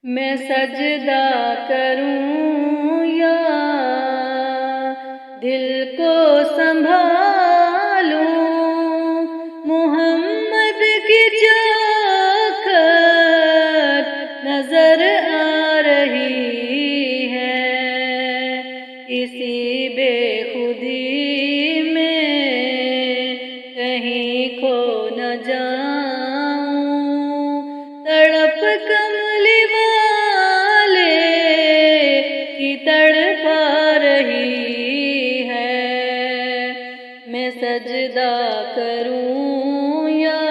میں سجدہ کروں یا دل کو سنبھالوں، محمد کی چوکھٹ نظر آ رہی ہے، اسی بے خودی میں کہیں کھو نہ جاؤں، تڑپ کملی والے کی تڑپا رہی ہے، میں سجدہ کروں یا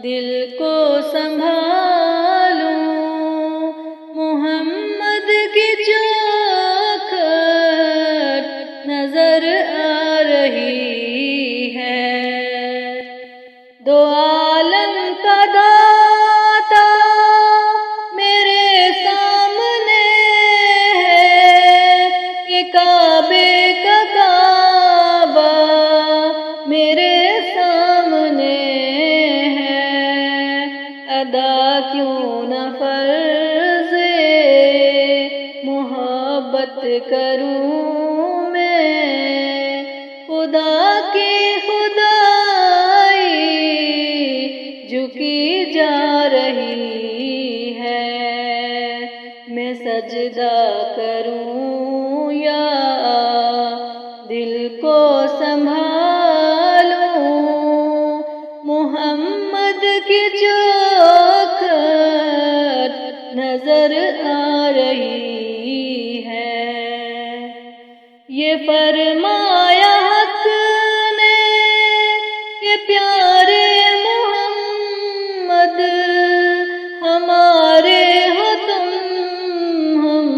دل کو سنبھالوں، محمد کی چوکھٹ نظر آ رہی ہے، دو عالم کا داتا میرے سامنے ہے، کہ کعبے کا کعبہ میرے سامنے ہے، ادا کیوں نہ فرض محبت کروں میں، خدا کی خدائی جھکی جا رہی ہے، میں سجدہ کروں یا دل کو سنبھالوں، محمد کی چوکھٹ نظر آ رہی ہے، یہ فرمایا حق نے کہ پیارے محمد ہمارے ہو تم، ہم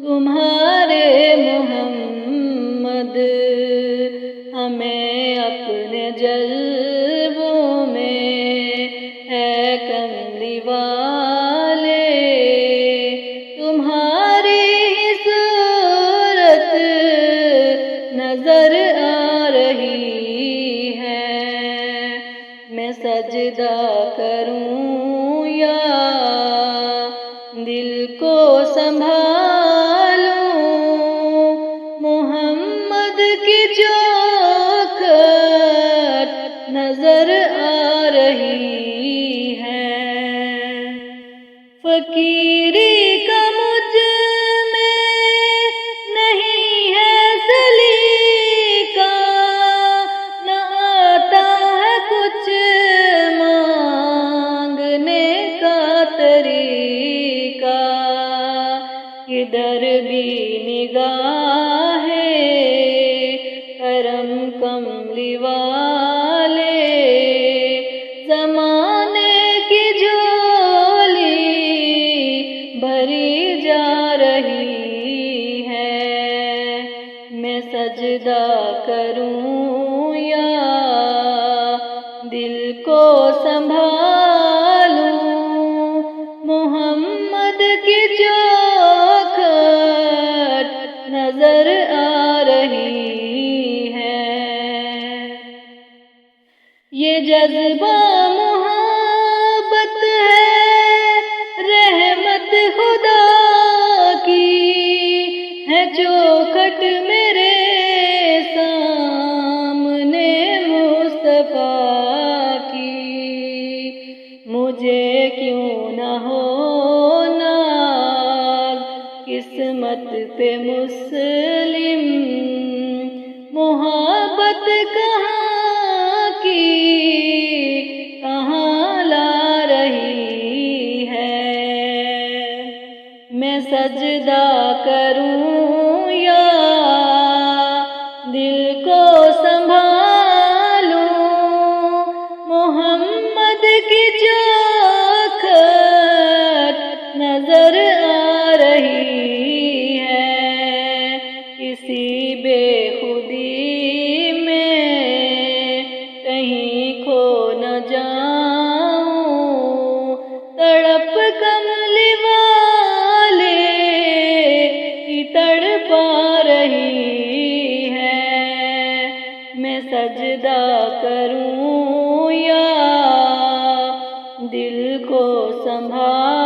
تمہارے محمد، ہمیں اپنے جلووں میں ہے کملی والے، تمہاری ہی صورت نظر آ رہی ہے، میں سجدہ کروں یا دل کو سنبھالوں، محمد کی چوکھٹ نظر آ رہی ہے، فقیری کا مجھ میں نہیں ہے سلیقہ، نہ آتا ہے کچھ مانگنے کا طریقہ، ادھر بھی نگاہ ہے کرم کملی والے، زمانے کی جھولی بھری جا رہی ہے، میں سجدہ کروں یا دل کو سنبھالوں، محمد کی چوکھٹ نظر آ رہی ہے، یہ جذبہ محبت ہے، رحمت خدا کی ہے، چوکھٹ میرے سامنے مصطفیٰ کی، مجھے کیوں نہ ہو ناز قسمت پہ مسلم، محبت کہاں کی کہاں لا رہی ہے، میں سجدہ کروں یا دل کو سنبھالوں، محمد کی چوکھٹ نظر آ رہی ہے، اسی بے خودی میں کہیں کھو نہ جاؤں، تڑپ کملی والے کی تڑپا رہی ہے، میں سجدہ کروں یا دل کو سنبھال